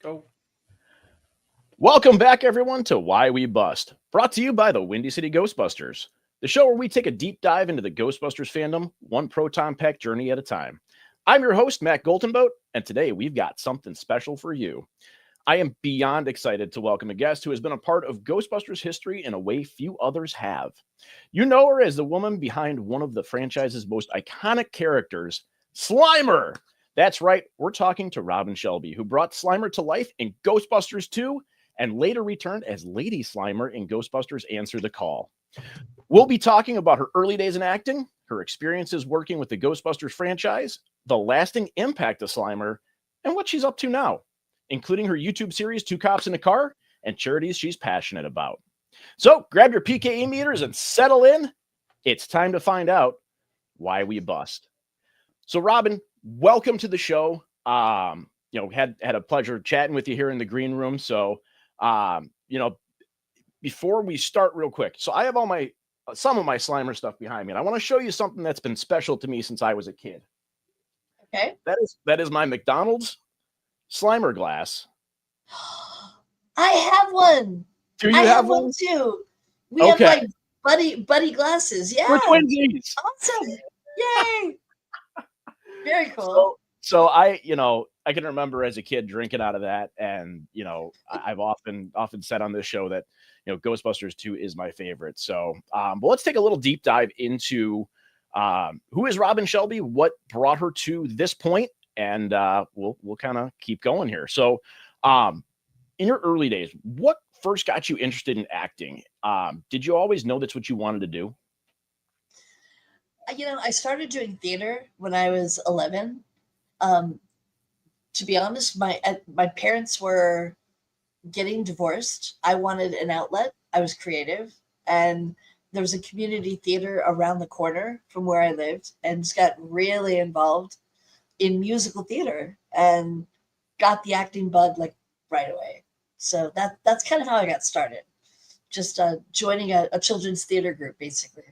Go. Welcome back, everyone, to Why We Bust, brought to you by the Windy City Ghostbusters, the show where we take a deep dive into the Ghostbusters fandom, one proton pack journey at a time. I'm your host, Matt Goldenboat, and today we've got something special for you. I am beyond excited to welcome a guest who has been a part of Ghostbusters history in a way few others have. You know her as the woman behind one of the franchise's most iconic characters, Slimer. That's right, we're talking to Robin Shelby, who brought Slimer to life in Ghostbusters 2 and later returned as Lady Slimer in Ghostbusters Answer the Call. We'll be talking about her early days in acting, her experiences working with the Ghostbusters franchise, the lasting impact of Slimer, and what she's up to now, including her YouTube series, Two Cops in a Car, and charities she's passionate about. So grab your PKE meters and settle in. It's time to find out why we bust. So Robin, welcome to the show. Had a pleasure chatting with you here in the green room. So, before we start real quick, so I have some of my Slimer stuff behind me, and I want to show you something that's been special to me since I was a kid. Okay. That is my McDonald's Slimer glass. I have one. Do you I have one one too. We have like buddy glasses. Yeah. We're twinsies. Awesome. Yay. Very cool. So I can remember as a kid drinking out of that, and I've often said on this show that Ghostbusters 2 is my favorite. So, but let's take a little deep dive into who is Robin Shelby, what brought her to this point, and we'll kind of keep going here. So, in your early days, what first got you interested in acting? Did you always know that's what you wanted to do? I started doing theater when I was 11. To be honest, my parents were getting divorced. I wanted an outlet. I was creative, and there was a community theater around the corner from where I lived, and just got really involved in musical theater and got the acting bug like right away. So that's kind of how I got started. Just joining a children's theater group, basically.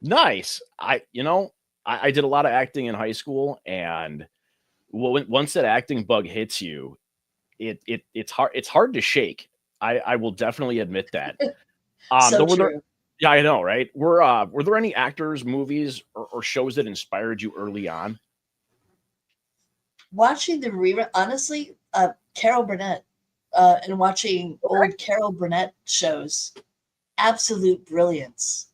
Nice. I did a lot of acting in high school, and once that acting bug hits you, it's hard to shake. I will definitely admit that. So true. Yeah, I know, right? Were there any actors, movies, or shows that inspired you early on? Watching the rerun, honestly, Carol Burnett, and watching old Carol Burnett shows, absolute brilliance.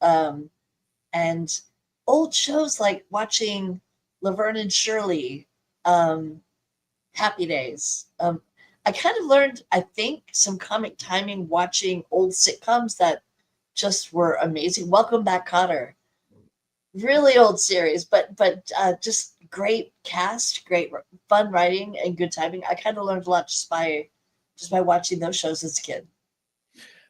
And old shows like watching Laverne and Shirley, Happy Days. I kind of learned, I think, some comic timing watching old sitcoms that just were amazing. Welcome Back, Kotter. Really old series, but just great cast, great fun writing, and good timing. I kind of learned a lot just by watching those shows as a kid.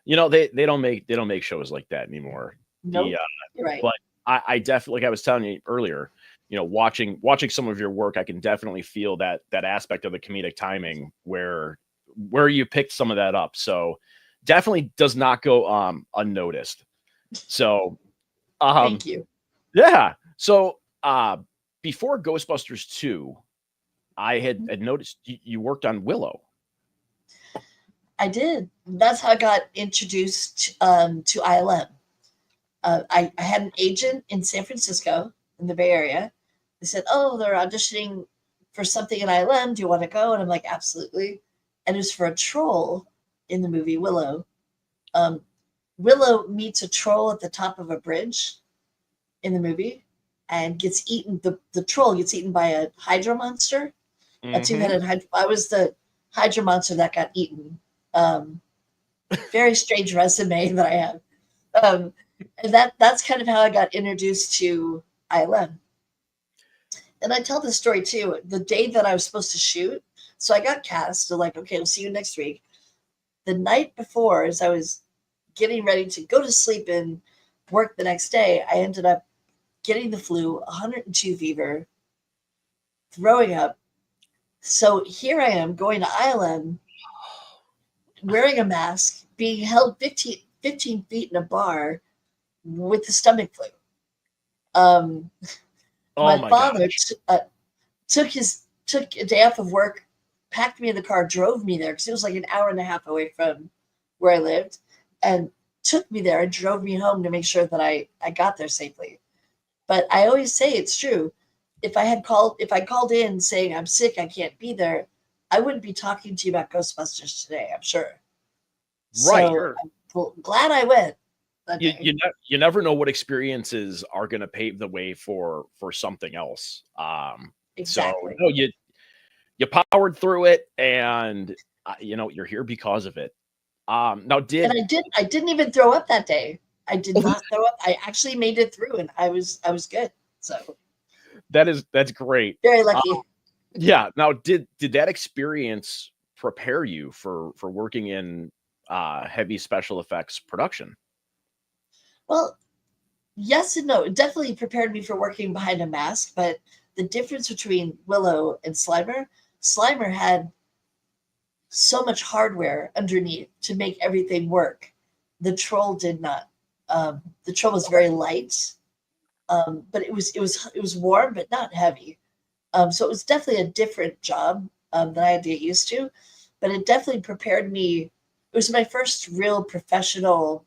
They don't make shows like that anymore. Nope, you're right. But I definitely, like I was telling you earlier, watching some of your work, I can definitely feel that aspect of the comedic timing where you picked some of that up. So definitely does not go unnoticed. So thank you. Yeah. So before Ghostbusters 2, I had noticed you worked on Willow. I did. That's how I got introduced to ILM. I had an agent in San Francisco, in the Bay Area. They said, "Oh, they're auditioning for something in ILM. Do you want to go?" And I'm like, "Absolutely." And it was for a troll in the movie Willow. Willow meets a troll at the top of a bridge in the movie and gets eaten. The troll gets eaten by a Hydra monster, a two-headed Hydra. I was the Hydra monster that got eaten. Very strange resume that I have. And that's kind of how I got introduced to ILM. And I tell this story too. The day that I was supposed to shoot, so I got cast. So like, okay, we'll see you next week. The night before, as I was getting ready to go to sleep and work the next day, I ended up getting the flu, 102 fever, throwing up. So here I am going to ILM, wearing a mask, being held 15 feet in a bar with the stomach flu. My father took a day off of work packed me in the car, drove me there because it was like an hour and a half away from where I lived, and took me there and drove me home to make sure that I got there safely. But I always say it's true. If I called in saying I'm sick, I can't be there, I wouldn't be talking to you about Ghostbusters today, I'm sure. Right. So I'm glad I went that You day. you never know what experiences are going to pave the way for something else. So Exactly. no, you powered through it, and you're here because of it. Now And did I didn't even throw up that day. I did not throw up. I actually made it through and I was good. So that's great. very Uh, lucky. yeah. Now did that experience prepare you for working in heavy special effects production? Well, yes and no. It definitely prepared me for working behind a mask, but the difference between Willow and Slimer had so much hardware underneath to make everything work. The troll did not. The troll was very light, but it was warm but not heavy. So it was definitely a different job that I had to get used to, but it definitely prepared me. It was my first real professional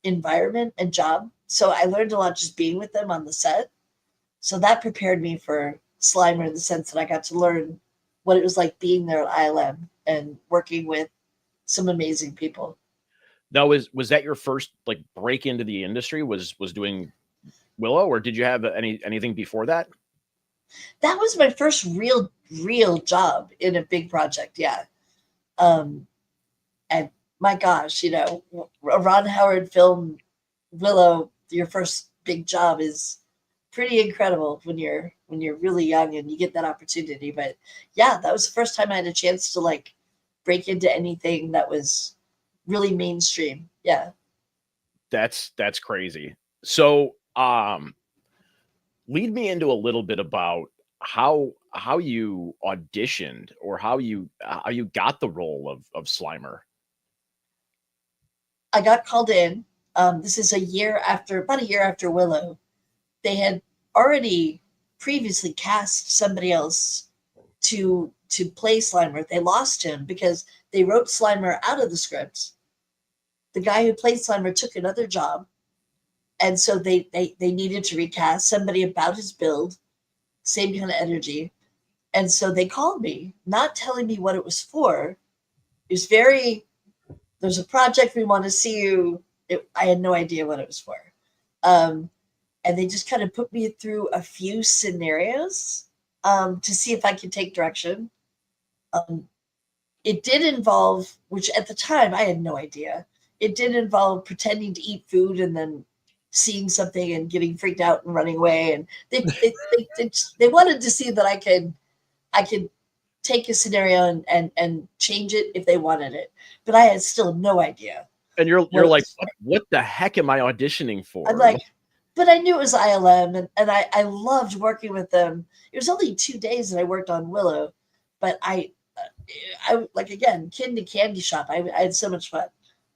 environment and job, so I learned a lot just being with them on the set. So that prepared me for Slimer in the sense that I got to learn what it was like being there at ILM and working with some amazing people. Now was that your first like break into the industry? Was doing Willow, or did you have anything before that? That was my first real job in a big project. Yeah. Um, and my gosh, a Ron Howard film, Willow, your first big job is pretty incredible when you're really young and you get that opportunity. But yeah, that was the first time I had a chance to like break into anything that was really mainstream. Yeah. That's crazy. So, lead me into a little bit about how you auditioned or how you got the role of Slimer. I got called in. This is about a year after Willow. They had already previously cast somebody else to play Slimer. They lost him because they wrote Slimer out of the script. The guy who played Slimer took another job, and so they needed to recast somebody about his build, same kind of energy. And so they called me, not telling me what it was for. It was very, there's a project we want to see you. I had no idea what it was for. Um, and they just kind of put me through a few scenarios to see if I could take direction. Um, it did involve, which at the time I had no idea, it did involve pretending to eat food and then seeing something and getting freaked out and running away. And they wanted to see that I could take a scenario and change it if they wanted it. But I had still no idea And what you're it like, was for. what the heck am I auditioning I'm for? like, but I knew it was ILM and I loved working with them. It was only 2 days that I worked on Willow, but I like again, kid in a candy shop. I had so much fun.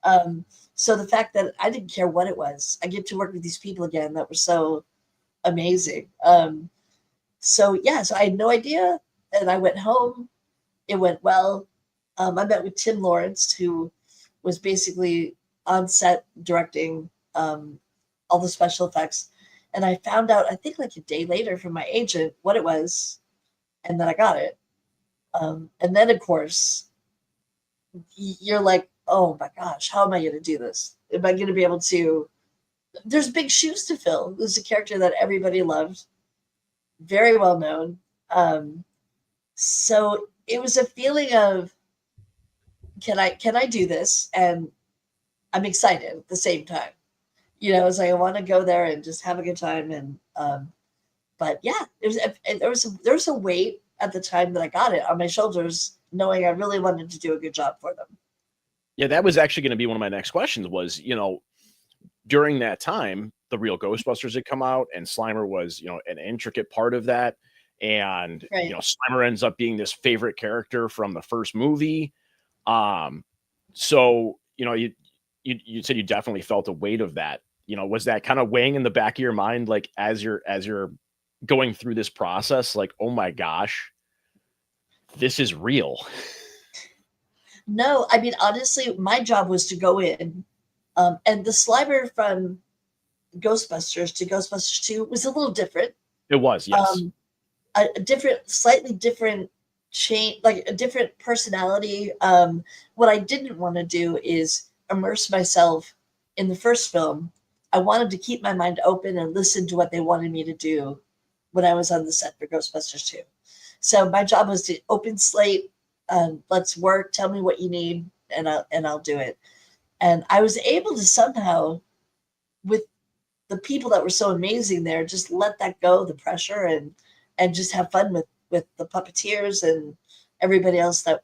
Um, so the fact that I didn't care what it was, I get to work with these people again that were so amazing. So yeah, so I had no idea, and I went home. It went well. I met with Tim Lawrence, who was basically on set directing all the special effects, and I found out I think like a day later from my agent what it was, and then I got it. And then of course you're like, oh my gosh, how am I going to do this? Am I going to be able to? There's big shoes to fill. There's a character that everybody loved, very well known. Um, so it was a feeling of can I do this? And I'm excited at the same time. It's like I want to go there and just have a good time. And but yeah, there was a weight at the time that I got it on my shoulders, knowing I really wanted to do a good job for them. Yeah, that was actually going to be one of my next questions was, during that time, the real Ghostbusters had come out and Slimer was, an intricate part of that. And, Right. Slimer ends up being this favorite character from the first movie. Um, so, you said you definitely felt a weight of that. Was that kind of weighing in the back of your mind, like as you're going through this process, like, oh my gosh, this is real. No, I mean, honestly, my job was to go in, and the Slimer from Ghostbusters to Ghostbusters 2 was a little different. It was, yes. Um, a different, slightly different change, like a different personality. What I didn't want to do is immerse myself in the first film. I wanted to keep my mind open and listen to what they wanted me to do when I was on the set for Ghostbusters 2. So my job was to open slate, let's work, tell me what you need, and I'll do it. And I was able to somehow, with the people that were so amazing there, just let that go, the pressure, and just have fun with the puppeteers and everybody else that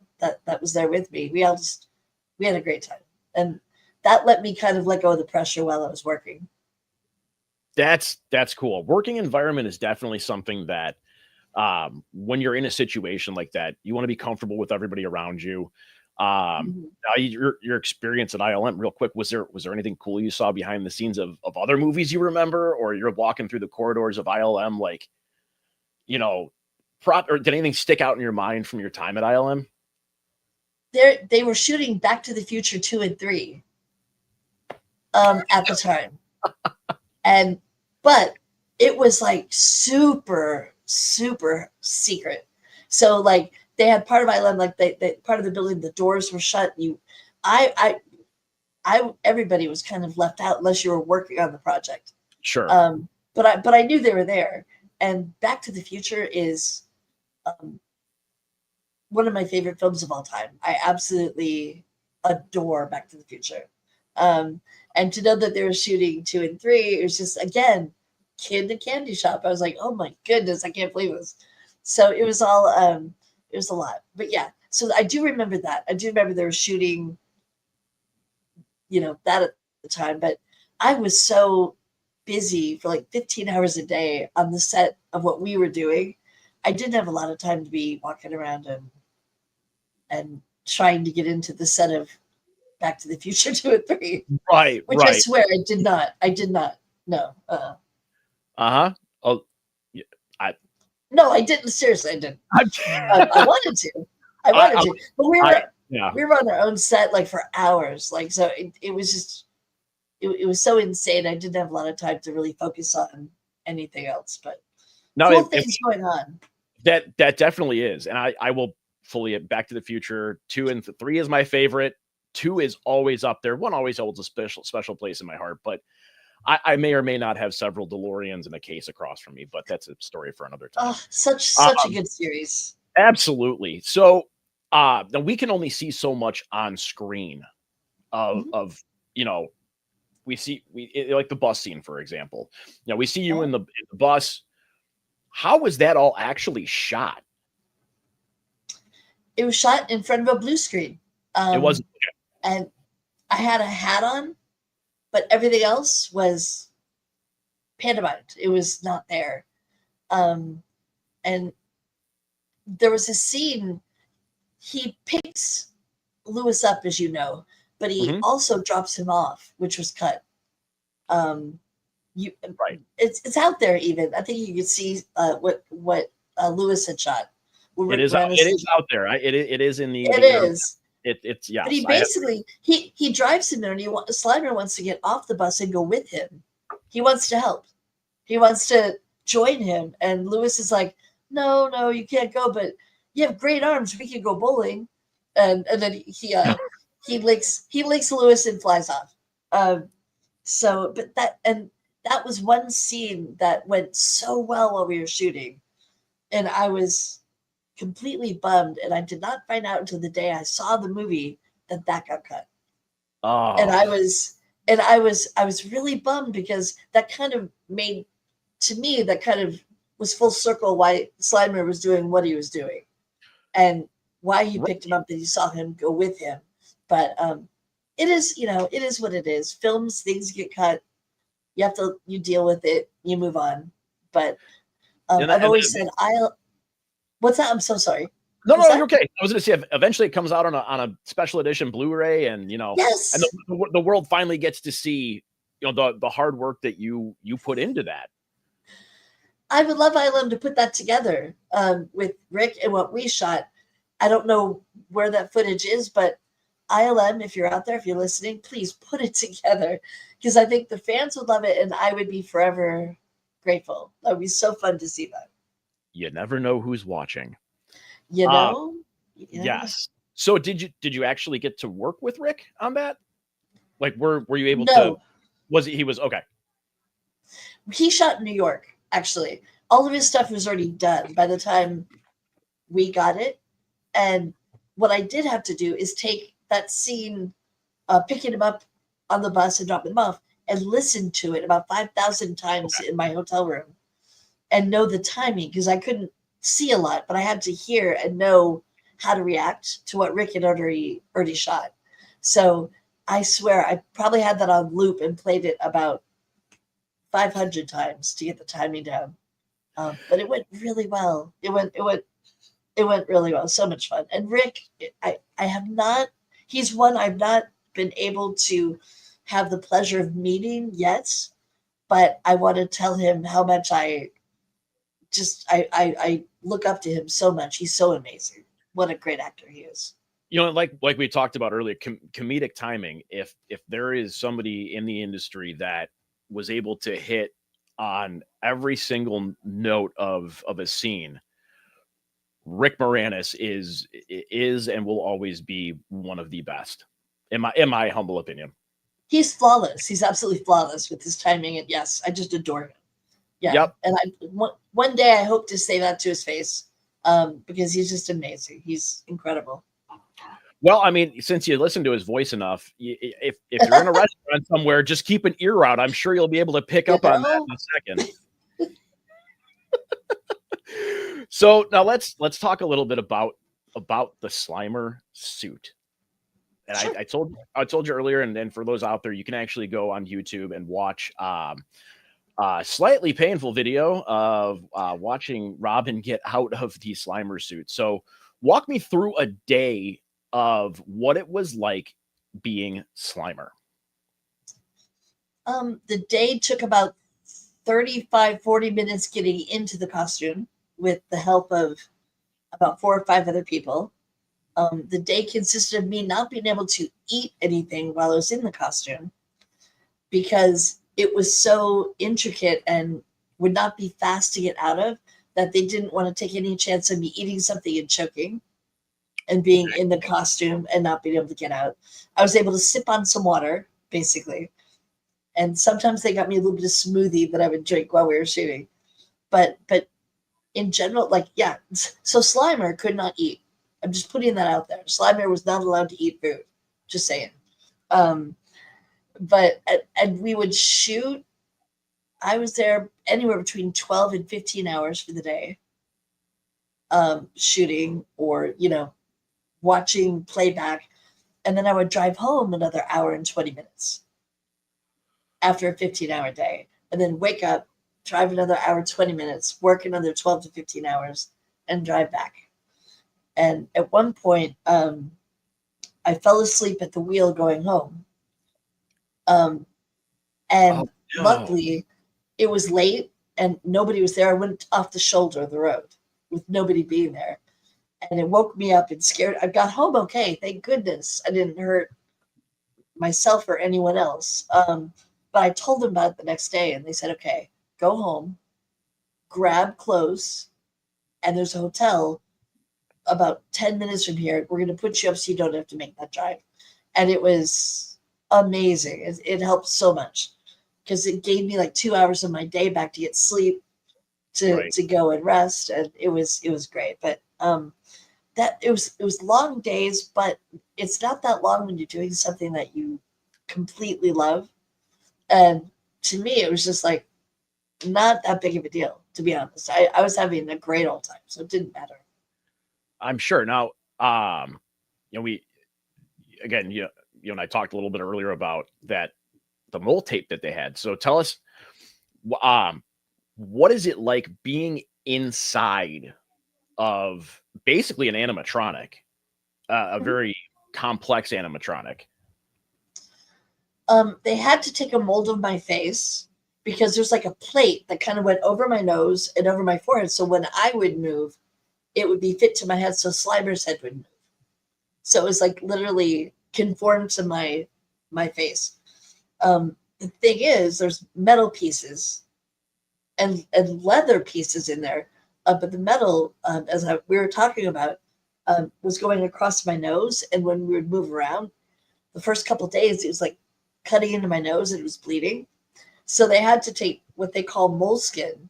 was there with me. We had a great time, and that let me kind of let go of the pressure while I was working. That's cool. Working environment is definitely something that when you're in a situation like that, you want to be comfortable with everybody around you. Mhm. Now your experience at ILM, real quick, was there anything cool you saw behind the scenes of other movies you remember, or you're walking through the corridors of ILM, like, you know, or did anything stick out in your mind from your time at ILM? They were shooting Back to the Future 2 and 3 at the time. And but it was like super, super secret. So like they had part of ILM, like they part of the building, the doors were shut. I, I, everybody was kind of left out unless you were working on the project. Sure. But I knew they were there. And Back to the Future is um, one of my favorite films of all time. I absolutely adore Back to the Future. Um, and to know that they were shooting 2 and 3, it was just, again, kid in a candy shop. I was like, oh my goodness, I can't believe this. So it was all, it was a lot. But yeah, so I do remember that. I do remember they were shooting, that at the time. But I was so busy for like 15 hours a day on the set of what we were doing. I didn't have a lot of time to be walking around and trying to get into the set of Back to the Future 2 and 3, Right, which I right. swear I did not. I did not. No. Uh-huh. Oh, yeah, No, I didn't. Seriously, I didn't. I'm, I wanted to. I wanted I, to. But yeah. we were on our own set like for hours. Like so it was just it was so insane. I didn't have a lot of time to really focus on anything else. But No, cool things going on. that definitely is, and I will fully Back to the Future 2 and 3 is my favorite. 2 is always up there. 1 always holds a special place in my heart, but I may or may not have several DeLoreans in a case across from me, but that's a story for another time. Oh, such a good series. Absolutely. So now we can only see so much on screen of we see like the bus scene, for example. We see you in the bus. How was that all actually shot? It was shot in front of a blue screen. It wasn't. And I had a hat on, but everything else was pantomimed. It was not there. And there was a scene, he picks Lewis up, as you know, but he also drops him off, which was cut. Right. It's out there even. I think you could see what Lewis had shot. It is out there. It is in the. It is. It's yes. But he basically he drives him there, and Slimer wants to get off the bus and go with him. He wants to help. He wants to join him, and Lewis is like, "No, you can't go. But you have great arms. We can go bowling." And then he licks Lewis and flies off. But that was one scene that went so well while we were shooting, and I was completely bummed, and I did not find out until the day I saw the movie that got cut. Oh. And I was really bummed because that kind of made, to me, that kind of was full circle why Slimer was doing what he was doing, and why he picked him up, that you saw him go with him. But it is what it is. Films, things get cut. You deal with it, you move on. But I've always said what's that? I'm so sorry. No, you're okay. I was going to say, eventually it comes out on a special edition Blu-ray, and yes, and the world finally gets to see the hard work that you put into that. I would love ILM to put that together with Rick and what we shot. I don't know where that footage is, but ILM, if you're out there, if you're listening, please put it together because I think the fans would love it and I would be forever grateful. That would be so fun to see that. You never know who's watching. You Uh, know? You never know. yes. So did you actually get to work with Rick on that? Like, were you able to? No, Was he was okay? he shot in New York, actually. All of his stuff was already done by the time we got it. And what I did have to do is take that scene, picking him up on the bus and dropping him off, and listen to it about 5,000 times Okay. in my hotel room and know the timing because I couldn't see a lot, but I had to hear and know how to react to what Rick had already shot. So I swear I probably had that on loop and played it about 500 times to get the timing down. But it went really well. It went really well. So much fun. And Rick, I have not. He's one I've not been able to have the pleasure of meeting yet, but I want to tell him how much I look up to him so much. He's so amazing. What a great actor he is. Like we talked about earlier, comedic timing. If there is somebody in the industry that was able to hit on every single note of a scene, Rick Moranis is and will always be one of the best, in my humble opinion. He's flawless. He's absolutely flawless with his timing. And yes, I just adore him. Yeah. Yep. And one day I hope to say that to his face because he's just amazing. He's incredible. Well, I mean, since you listen to his voice enough, if you're in a restaurant somewhere, just keep an ear out. I'm sure you'll be able to pick You up on that know? in a second. So now let's talk a little bit about the Slimer suit. And Sure. I told you earlier, and then for those out there, you can actually go on YouTube and watch slightly painful video of watching Robin get out of the Slimer suit. So walk me through a day of what it was like being Slimer. The day took about 35, 40 minutes getting into the costume with the help of about 4 or 5 other people. The day consisted of me not being able to eat anything while I was in the costume because it was so intricate and would not be fast to get out of that they didn't want to take any chance of me eating something and choking and being in the costume and not being able to get out. I was able to sip on some water, basically. And sometimes they got me a little bit of smoothie that I would drink while we were shooting. But in general, like, yeah. So Slimer could not eat. I'm just putting that out there. Slimer was not allowed to eat food. Just saying. But and we would shoot. I was there anywhere between 12 and 15 hours for the day, shooting or watching playback, and then I would drive home another hour and 20 minutes after a 15-hour day, and then wake up, drive another hour 20 minutes, work another 12 to 15 hours, and drive back. And at one point, I fell asleep at the wheel going home. Oh And no. luckily, it was late and nobody was there. I went off the shoulder of the road with nobody being there. And it woke me up and scared. I got home okay. Thank goodness I didn't hurt myself or anyone else. But I told them about it the next day and they said, okay, go home, grab clothes, and there's a hotel about 10 minutes from here. We're going to put you up so you don't have to make that drive. And it was amazing. It helped so much because it gave me like 2 hours of my day back to get sleep Right. to go and rest. And it was great. But that it was long days, but it's not that long when you're doing something that you completely love. And to me, it was just like not that big of a deal, to be honest. I was having a great old time, so it didn't matter. I'm sure. Now, we again, you and I talked a little bit earlier about that the mole tape that they had. So tell us, what is it like being inside of basically an animatronic, a very complex animatronic? They had to take a mold of my face because there's like a plate that kind of went over my nose and over my forehead. So when I would move, it would be fit to my head, so Slimer's head would move. So it was like literally conformed to my face. The thing is, there's metal pieces and leather pieces in there, but the metal, we were talking about, was going across my nose, and when we would move around, the first couple of days, it was like cutting into my nose and it was bleeding. So they had to take what they call moleskin,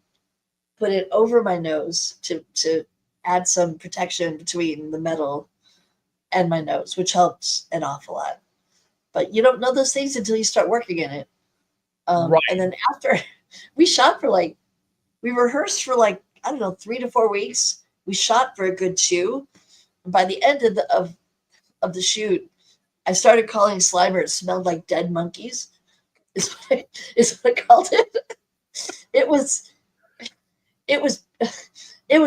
put it over my nose to add some protection between the metal and my nose, which helps an awful lot. But you don't know those things until you start working in it. Right. And then after we rehearsed for like, I don't know, 3 to 4 weeks. We shot for a good 2. And by the end of the shoot, I started calling Slimer, it smelled like dead monkeys, is what I called it. It was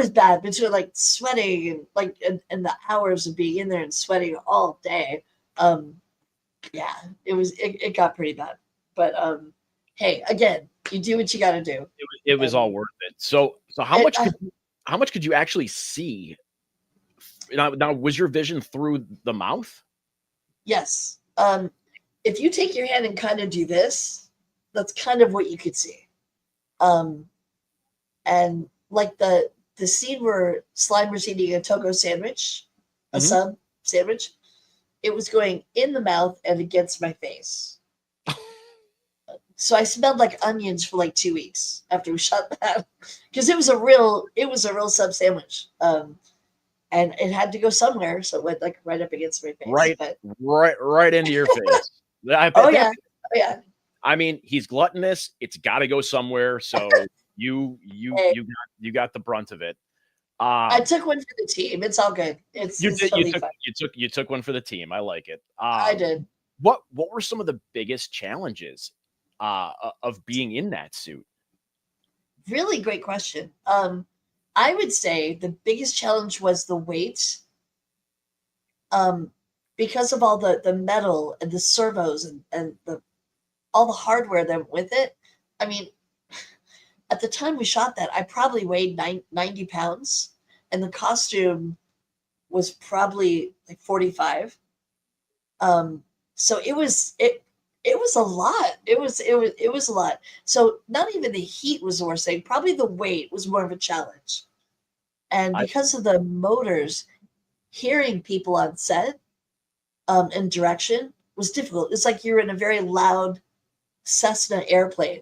bad, between like sweating and like and the hours of being in there and sweating all day. Yeah, it got pretty bad. But hey, again, you do what you got to do. It was all worth it. So how much could you actually see? Now was your vision through the mouth? Yes. If you take your hand and kind of do this, that's kind of what you could see. And like the scene where Slimer's eating a Togo sandwich, a sub sandwich, it was going in the mouth and against my face. So I smelled like onions for like 2 weeks after we shot that, because it was a real sub sandwich. And it had to go somewhere, so it went like right up against my face. Right into your face. Oh yeah. I mean, he's gluttonous. It's got to go somewhere. So you got the brunt of it. I took one for the team. It's all good. It's totally fine. You took one for the team. I like it. I did. What were some of the biggest challenges of being in that suit? Really great question. I would say the biggest challenge was the weight. Because of all the metal and the servos and all the hardware that went with it. I mean, at the time we shot that, I probably weighed 90 pounds, and the costume was probably like 45. So it was a lot. It was a lot. So not even the heat was the worst thing. Probably the weight was more of a challenge. And because of the motors, hearing people on set and direction was difficult. It's like you're in a very loud Cessna airplane,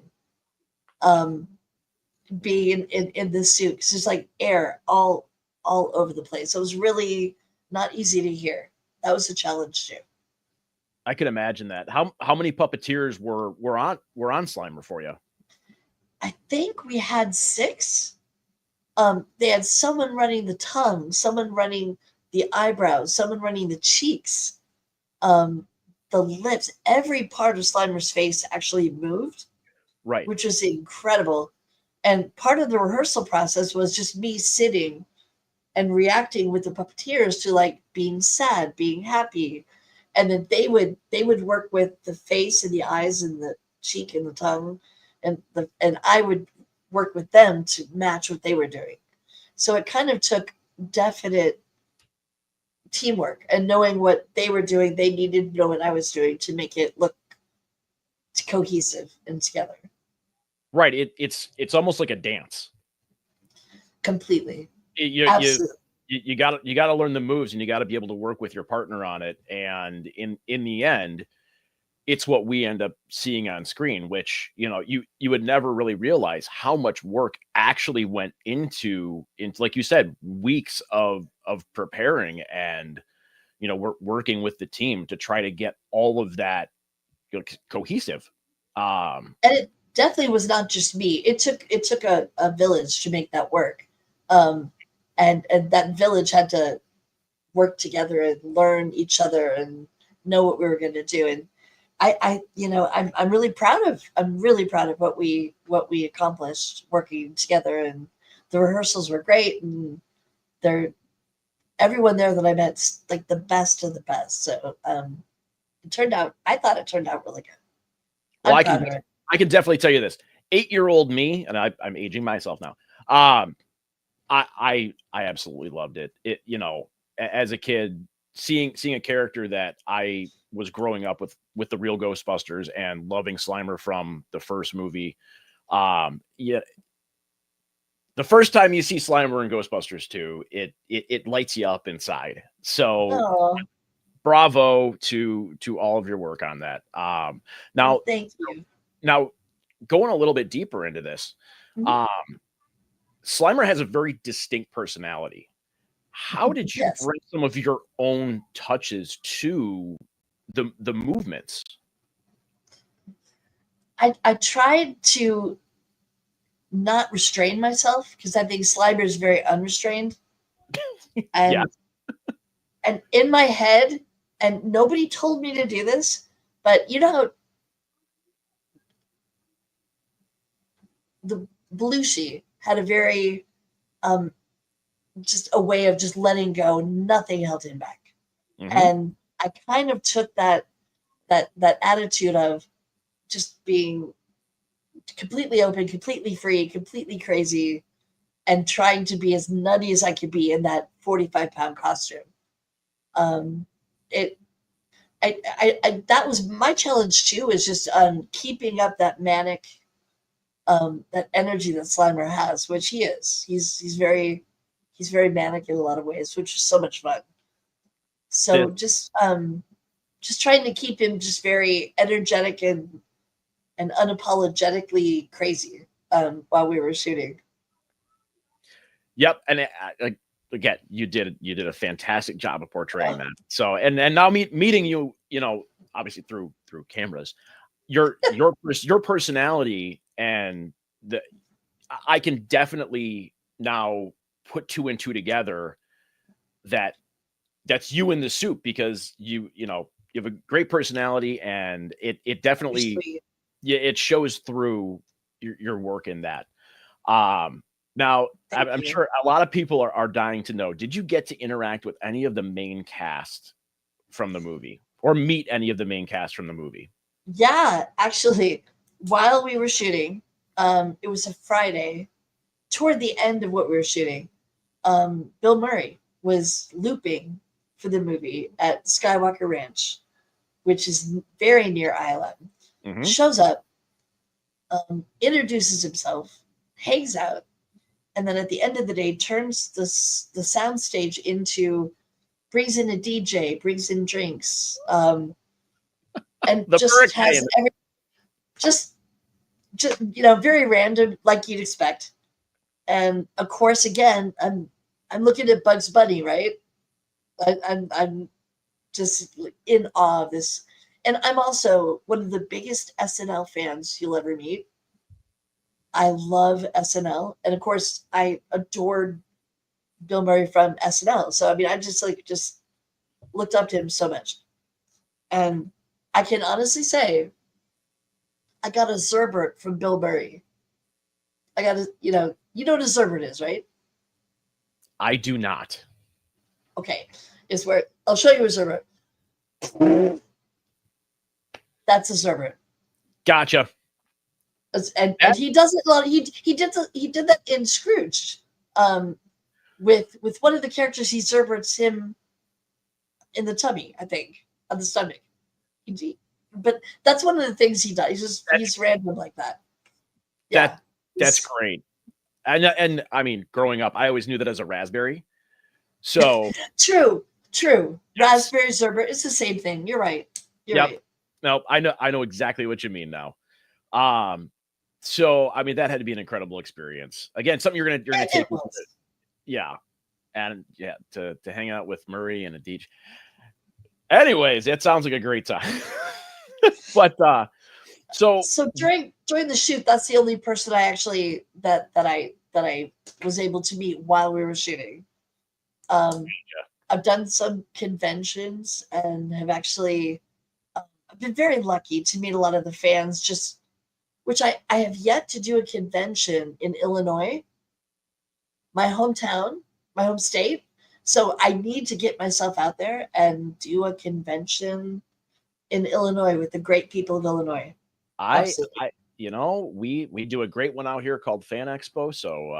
being in this suit, because there's like air all over the place. So it was really not easy to hear. That was a challenge too. I can imagine that. How many puppeteers were on Slimer for you? I think we had 6. They had someone running the tongue, someone running the eyebrows, someone running the cheeks, the lips. Every part of Slimer's face actually moved, right? Which was incredible. And part of the rehearsal process was just me sitting and reacting with the puppeteers to like being sad, being happy, and then they would work with the face and the eyes and the cheek and the tongue, and I would work with them to match what they were doing. So it kind of took definite teamwork and knowing what they were doing. They needed to know what I was doing to make it look cohesive and together. Right. It's almost like a dance. Completely. Absolutely. You got to learn the moves, and you got to be able to work with your partner on it. And in the end, it's what we end up seeing on screen, which, you would never really realize how much work actually went into, like you said, weeks of preparing and, working with the team to try to get all of that cohesive. And it definitely was not just me. It took a village to make that work. And that village had to work together and learn each other and know what we were going to do. And I'm really proud of what we accomplished working together, and the rehearsals were great, and everyone there that I met's like the best of the best. So I thought it turned out really good. Well, I can definitely tell you this. 8-year-old me, and I'm aging myself now. I absolutely loved it. It, as a kid, seeing a character that I was growing up with the real Ghostbusters and loving Slimer from the first movie. Yeah, the first time you see Slimer in Ghostbusters 2, it lights you up inside. So Oh, bravo to all of your work on that. well, Now thank you. now going a little bit deeper into this, Mhm. um, Slimer has a very distinct personality. How did you Yes, bring some of your own touches to the movements? I tried to not restrain myself because I think Slimer is very unrestrained, Yeah. and in my head, and nobody told me to do this, but you know how the Belushi had a very um just a way of just letting go, nothing held him back. Hmm. And I kind of took that attitude of just being completely open, completely free, completely crazy, and trying to be as nutty as I could be in that 45-pound costume. Um, it that was my challenge too, is just keeping up that manic that energy that Slimer has, which he is. He's very manic in a lot of ways, which is so much fun. So That just trying to keep him just very energetic and unapologetically crazy while we were shooting. Yep, and like again, you did a fantastic job of portraying Oh, that. So and now meeting you, obviously through cameras, your personality and the I can definitely now put two and two together that that's you in the soup because you have a great personality and it you're definitely sweet. yeah it shows through your work in that. Um, Now Thank I'm you. sure a lot of people are dying to know, did you get to interact with any of the main cast from the movie or meet any of the main cast from the movie? Yeah, actually, while we were shooting, it was a Friday. Toward the end of what we were shooting, Bill Murray was looping for the movie at Skywalker Ranch, which is very near ILM. Hmm. Shows up, introduces himself, hangs out, and then at the end of the day turns the sound stage into brings in a DJ, brings in drinks, and The just perfect guy has in every just very random like you'd expect. And of course, again, I'm looking at Bugs Bunny, right? I'm just in awe of this, and I'm also one of the biggest SNL fans you'll ever meet. I love SNL, and of course, I adored Bill Murray from SNL. So I mean, I just looked up to him so much, and I can honestly say I got a Zerbert from Bill Murray. I got a you know what a Zerbert is, right? I do not. Okay, is where I'll show you a Zerbert. That's a Zerbert. Gotcha. And That he does it a lot. He did that in Scrooge, um, with one of the characters. He Zerberts him in the tummy, I think, on the stomach. But that's one of the things he does. that's He's random like that. Yeah, that that's he's great. And I mean, growing up, I always knew that as a raspberry. So true. True. yes. Raspberry Zerbert. It's the same thing. You're right. You're Yep. right. No, I know exactly what you mean now. Um, so I mean that had to be an incredible experience. Again, something you're gonna take It with you. was. Yeah. And yeah, to hang out with Murray and a DJ. Anyways, it sounds like a great time. But so So during the shoot, that's the only person I actually that I was able to meet while we were shooting. Um, I've done some conventions and have actually I've been very lucky to meet a lot of the fans. Just which I have yet to do a convention in Illinois, my hometown, my home state. So I need to get myself out there and do a convention in Illinois with the great people of Illinois. I Absolutely. I we do a great one out here called Fan Expo. So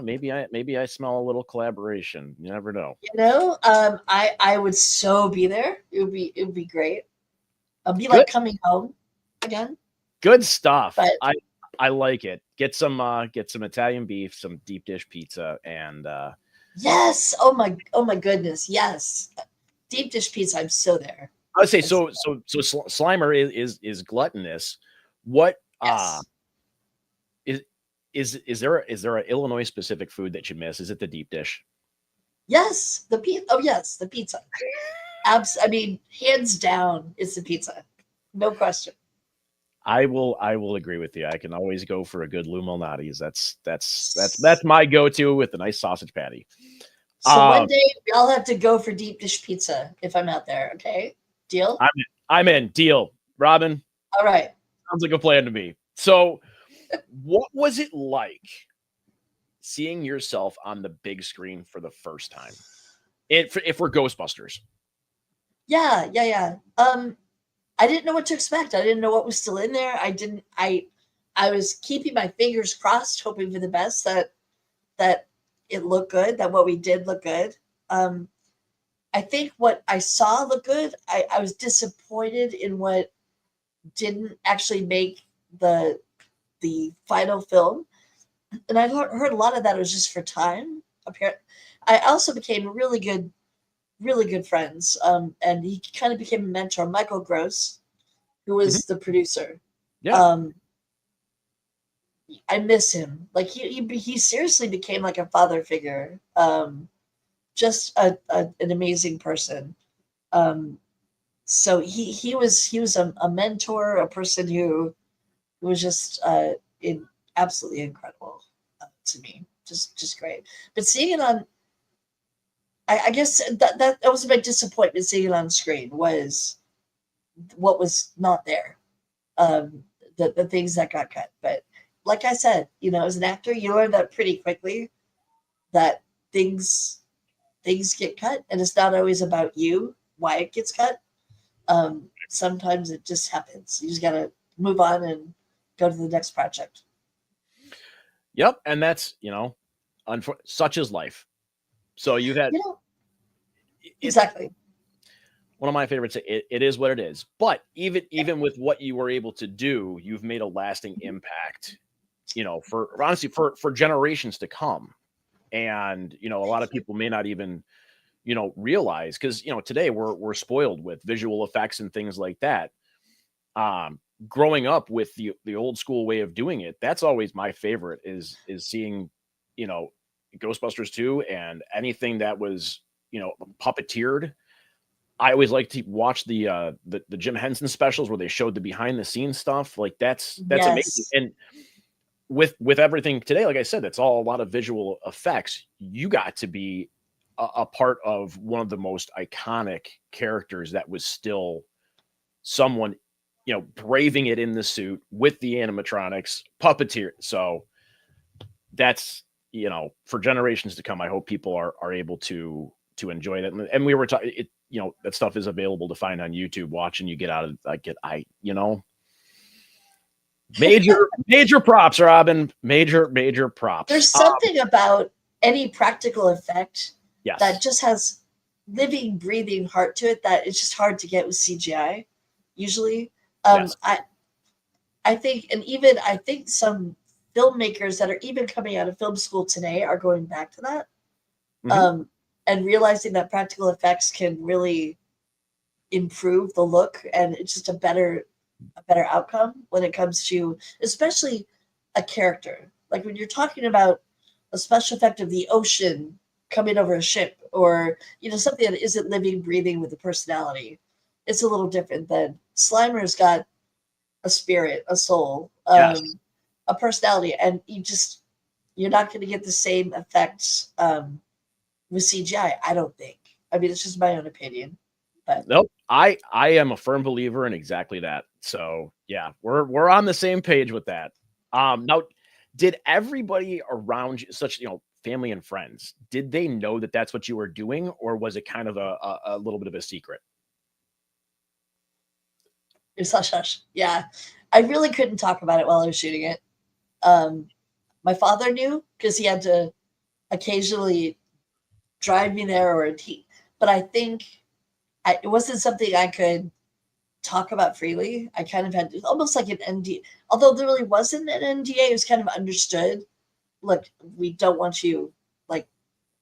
Maybe I smell a little collaboration. You never know. I would so be there. It would be great. It'd be Good like coming home again. good stuff. But I like it. Get some Italian beef, some deep dish pizza, and yes, oh my goodness, yes, deep dish pizza. I'm so there. I would say I'm so Slimer is gluttonous. What yes, is is there an Illinois specific food that you miss? Is it the deep dish? yes, the pizza. Oh yes, the pizza. I mean, hands down, it's the pizza. No question. I will agree with you. I can always go for a good Lou Malnati's. That's my go-to with a nice sausage patty. So one Um, day we all have to go for deep dish pizza if I'm out there. Okay, deal. I'm in. Deal. Robin, All right. sounds like a plan to me. So, what was it like seeing yourself on the big screen for the first time? If we're Ghostbusters. Yeah, yeah, yeah. I didn't know what to expect. I didn't know what was still in there. I didn't. I was keeping my fingers crossed, hoping for the best that it looked good, that what we did looked good. Um, I think what I saw looked good. I was disappointed in what didn't actually make the final film, and I heard a lot of that was just for time. Apparently, I also became really good friends, and he kind of became a mentor. Michael Gross, who Mhm. was the producer, Yeah. um, I miss him. Like he seriously became like a father figure. Just an amazing person. Um, so he was a mentor, a person who was just absolutely incredible to me. Just great. But seeing it on, I guess that was my disappointment. Seeing it on screen was what was not there. Um, the things that got cut. But like I said, as an actor, you learn that pretty quickly that things things get cut, and it's not always about you why it gets cut. Sometimes it just happens. You just gotta move on and go to the next project. Yep. And that's such is life. So you've had You know it's exactly. one of my favorites. It is what it is. But even with what you were able to do, you've made a lasting impact. For honestly for generations to come. And a lot Thank of you. people may not even realize because today we're spoiled with visual effects and things like that. Um, Growing up with the old school way of doing it, that's always my favorite is seeing you know Ghostbusters 2 and anything that was puppeteered. I always like to watch the Jim Henson specials where they showed the behind the scenes stuff. Like that's amazing. Yes. And with everything today, like I said, it's all a lot of visual effects. You got to be a part of one of the most iconic characters that was still someone, braving it in the suit with the animatronics, puppeteer. So that's for generations to come. I hope people are able to enjoy that. And we were talking, that stuff is available to find on YouTube. Watching you get out of like it, major props, Robin. Major props. There's something about any practical effect that Yes. just has living, breathing heart to it that it's just hard to get with CGI. Usually, um, Yes. I I think, and even I think some filmmakers that are even coming out of film school today are going back to that, Hmm. um, and realizing that practical effects can really improve the look, and it's just a better outcome when it comes to especially a character. Like when you're talking about a special effect of the ocean coming over a ship, or something that isn't living, breathing with a personality. It's a little different than Slimer's got a spirit, a soul, Yes. a personality, and you're not going to get the same effects with CGI. I don't think. I mean, it's just my own opinion, but Nope. I am a firm believer in exactly that. So yeah, we're on the same page with that. Now, did everybody around you, such family and friends, did they know that that's what you were doing, or was it kind of a little bit of a secret? it's hush hush. Yeah, I really couldn't talk about it while I was shooting it. Um, my father knew because he had to occasionally drive me there, but I think it wasn't something I could talk about freely. I kind of had almost like an NDA, although there really wasn't an NDA. It was kind of understood. Look, we don't want you like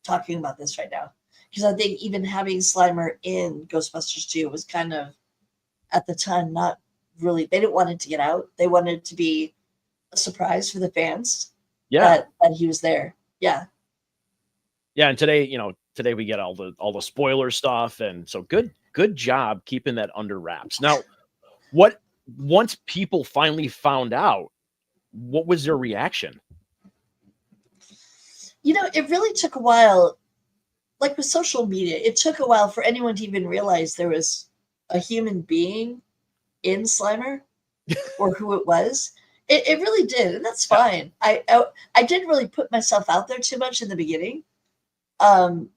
talking about this right now, because I think even having Slimer in Ghostbusters 2 was kind of at the time not really. They didn't want it to get out. They wanted it to be a surprise for the fans Yeah. that he was there. Yeah. Yeah, and today we get all the spoiler stuff, and so good job keeping that under wraps. Now, what once people finally found out, what was their reaction? It really took a while. Like with social media, it took a while for anyone to even realize there was a human being in Slimer or who it was. It really did, and that's Yeah. fine. I didn't really put myself out there too much in the beginning. Um,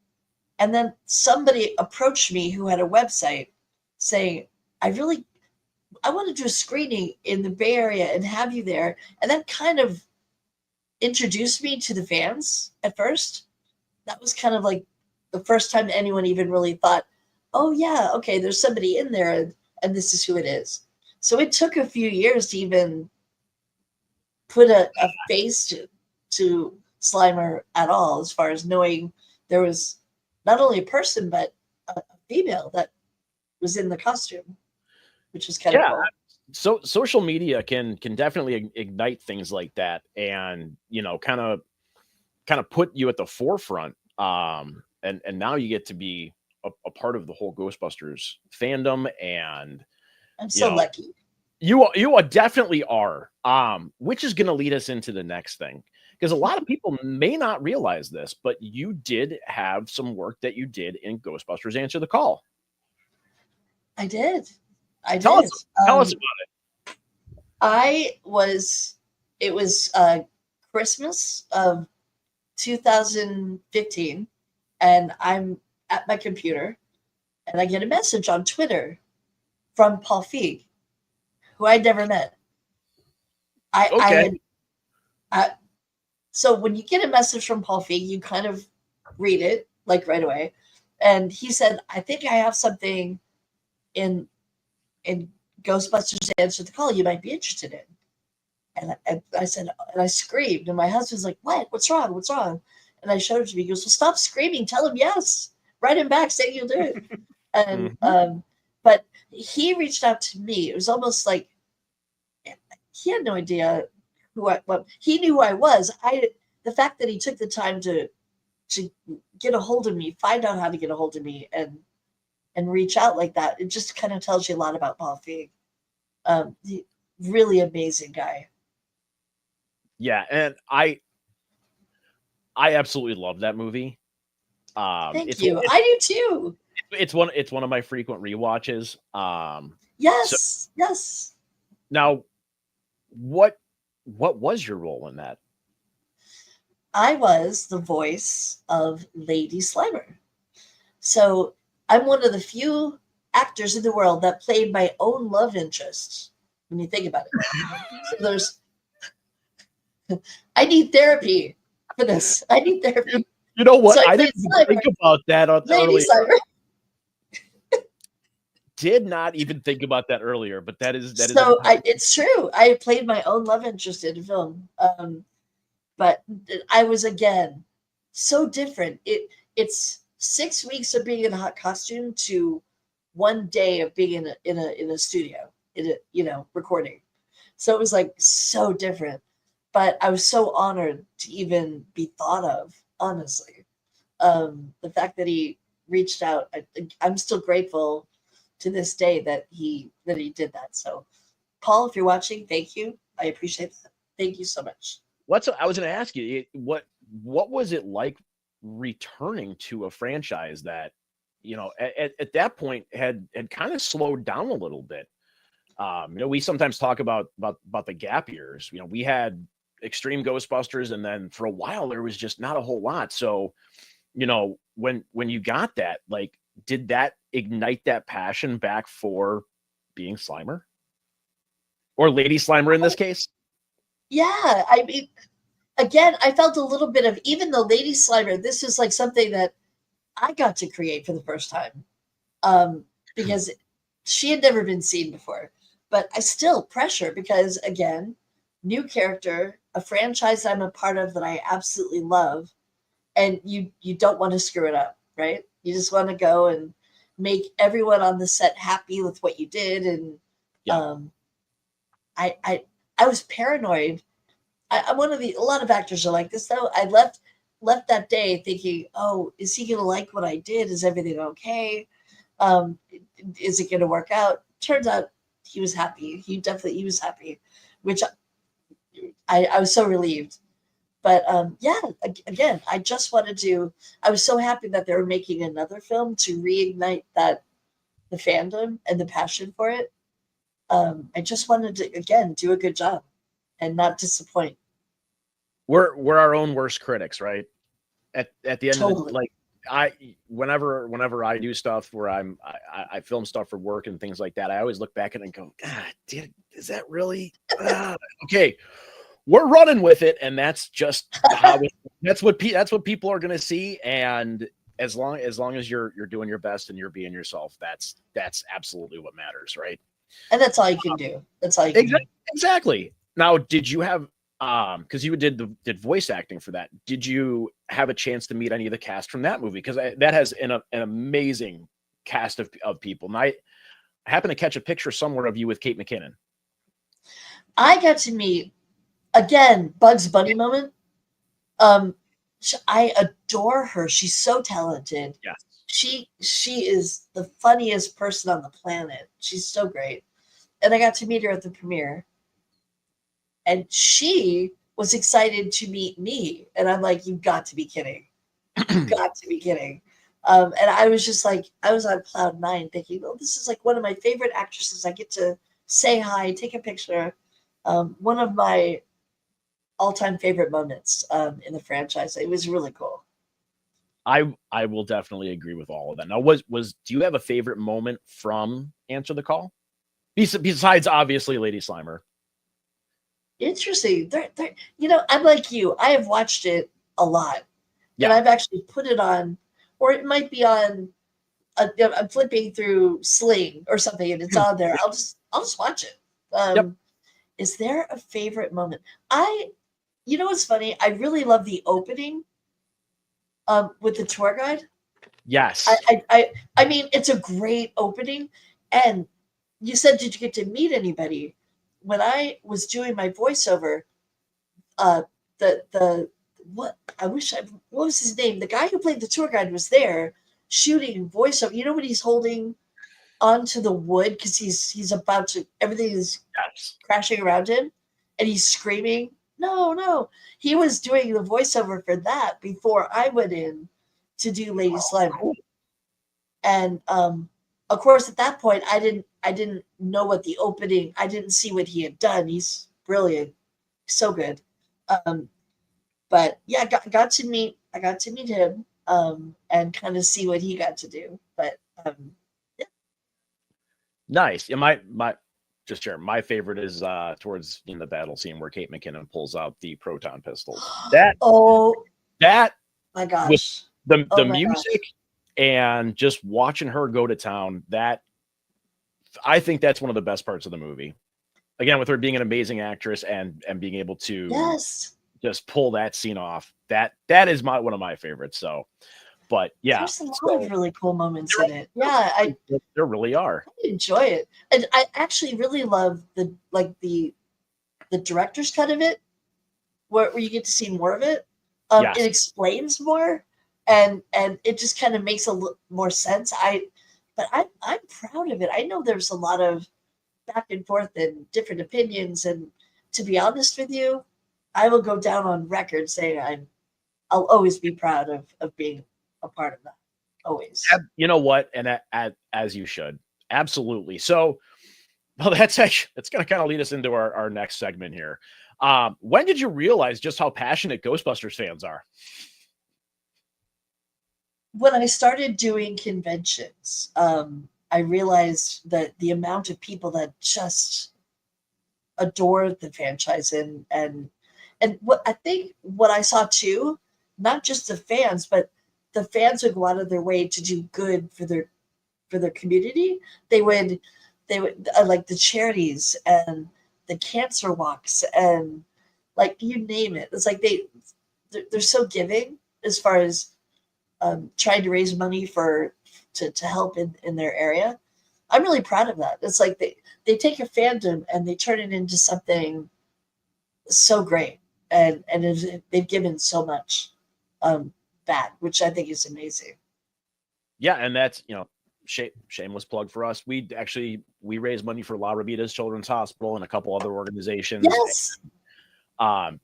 and then somebody approached me who had a website saying, I want to do a screening in the Bay Area and have you there. And that kind of introduced me to the fans at first. That was kind of like the first time anyone even really thought, oh, yeah, okay, there's somebody in there and this is who it is. So it took a few years to even put a face to Slimer at all, as far as knowing there was not only a person, but a female that was in the costume, which was kind of Yeah, cool. so social media can definitely ignite things like that, and kind of put you at the forefront. And now you get to be a part of the whole Ghostbusters fandom, and I'm you so know lucky. you definitely are. Which is going to lead us into the next thing, because a lot of people may not realize this, but you did have some work that you did in Ghostbusters Answer the Call. I did. I Tell us did. tell us Um, about I was, it was Christmas of 2015, and I'm at my computer, and I get a message on Twitter from Paul Feig, who I'd never met. I, it. I Okay. had, I, so when you get a message from Paul Feig, you kind of read it like right away. And he said, I think I have something in, in Ghostbusters Answer the Call you might be interested in. And I said, and I screamed, and my husband's like, "What? What's wrong? What's wrong?" And I showed it to me. He goes, "Well, stop screaming. Tell him yes. Write him back saying you'll do it." And Mhm. but he reached out to me. It was almost like he had no idea who I. Well, he knew who I was. The fact that he took the time to get a hold of me, find out how to get a hold of me, and reach out like that, it just kind of tells you a lot about Paul Feig. Really amazing guy. Yeah, and I absolutely love that movie. Thank It's you. I do too. it's one of my frequent rewatches. So Yes, yes. now, what was your role in that? I was the voice of Lady Slimer. So I'm one of the few actors in the world that played my own love interest. When you think about it, so I need therapy for this. I need You, therapy. you know So what? I I played didn't even think Slimer, about that Lady earlier. Slimer. Did not even think about that earlier, but that is So entirely it's true. I played my own love interest in a film. But I was again so different. It's 6 weeks of being in a hot costume to one day of being in a studio recording. So it was like so different. But I was so honored to even be thought of. Honestly, the fact that he reached out, I'm still grateful to this day that he did that. So, Paul, if you're watching, thank you. I appreciate that. Thank you so much. what's I was going to ask you what was it like returning to a franchise that at that point had kind of slowed down a little bit. We sometimes talk about the gap years. We had Extreme Ghostbusters, and then for a while there was just not a whole lot. So, when you got that, like, did that ignite that passion back for being Slimer or Lady Slimer in this case? Yeah, I mean, again, I felt a little bit of, even though Lady Slimer, this is like something that I got to create for the first time, because she had never been seen before. But I still pressure because, again, new character, a franchise I'm a part of that I absolutely love, and you don't want to screw it up, right? You just want to go and make everyone on the set happy with what you did, and Yeah. um, I was paranoid. I'm one of the a lot of actors are like this though. I left that day thinking, oh, is he gonna like what I did? Is everything okay? Um, is it gonna work out? Turns out he was happy. He was happy, which I was so relieved. But yeah, again, I just wanted to. I was so happy that they were making another film to reignite that the fandom and the passion for it. I just wanted to again do a good job and not disappoint. We're our own worst critics, right? At the end of the Totally. like I whenever I do stuff where I film stuff for work and things like that, I always look back at it and go, God, is that really okay? We're running with it, and that's just how that's what people are gonna see. And as long as you're doing your best and you're being yourself, that's absolutely what matters, right? And that's all you can do. That's all you can do. Exactly. Now, did you have because you did voice acting for that? Did you have a chance to meet any of the cast from that movie? Because that has an amazing cast of people. And I happened to catch a picture somewhere of you with Kate McKinnon. I got to meet again Bugs Bunny moment. Um, I adore her. She's so talented. Yes. She is the funniest person on the planet. She's so great. And I got to meet her at the premiere, and she was excited to meet me. And I'm like, you've got to be kidding. You've got to be kidding. And I was just like, I was on cloud nine thinking, oh, this is like one of my favorite actresses. I get to say hi, take a picture. One of my all-time favorite moments in the franchise. It was really cool. I will definitely agree with all of that. Now, was do you have a favorite moment from Answer the Call? Besides obviously Lady Slimer. Interesting. I'm like you. I have watched it a lot, and Yeah. I've actually put it on, or it might be on. I'm flipping through Sling or something, and it's on there. I'll just watch it. Yep. Is there a favorite moment? You know what's funny? I really love the opening with the tour guide. Yes. I mean, it's a great opening. And you said, did you get to meet anybody? When I was doing my voiceover, uh, the what I wish I what was his name? The guy who played the tour guide was there shooting voiceover. You know when he's holding onto the wood because he's about to everything is Yes. crashing around him, and he's screaming. No, no. He was doing the voiceover for that before I went in to do Lady Slimer. Cool. And of course at that point I didn't know what the opening I didn't see what he had done. He's brilliant. So good. Um, but yeah, I got to meet him and kind of see what he got to do. But yeah. Nice. Yeah, my just share. My favorite is towards in the battle scene where Kate McKinnon pulls out the proton pistols. That Oh that my with gosh. the Oh the my music gosh. and just watching her go to town, that I think that's one of the best parts of the movie. Again, with her being an amazing actress and being able to Yes. just pull that scene off. That is my one of my favorites. So, but yeah, There's a lot so of really cool moments in it. Yeah, there really are. I enjoy it. And I actually really love the director's cut of it, where you get to see more of it. It Yes. explains more, and it just kind of makes more sense. I'm proud of it. I know there's a lot of back and forth and different opinions, and to be honest with you, I will go down on record saying I'll always be proud of being a part of that. Always. You know what? And as you should. Absolutely. So, well, that's going to kind of lead us into our next segment here. When did you realize just how passionate Ghostbusters fans are? When I started doing conventions, I realized that the amount of people that just adore the franchise, and And what I saw too, not just the fans, but the fans would go out of their way to do good for their community. They would like the charities and the cancer walks and like you name it. It's like they're so giving as far as trying to raise money to help in their area. I'm really proud of that. It's like they take a fandom and they turn it into something so great, and they've given so much back, which I think is amazing. Yeah, and that's shameless plug for us. We raise money for La Rabita's Children's Hospital and a couple other organizations. Yes, I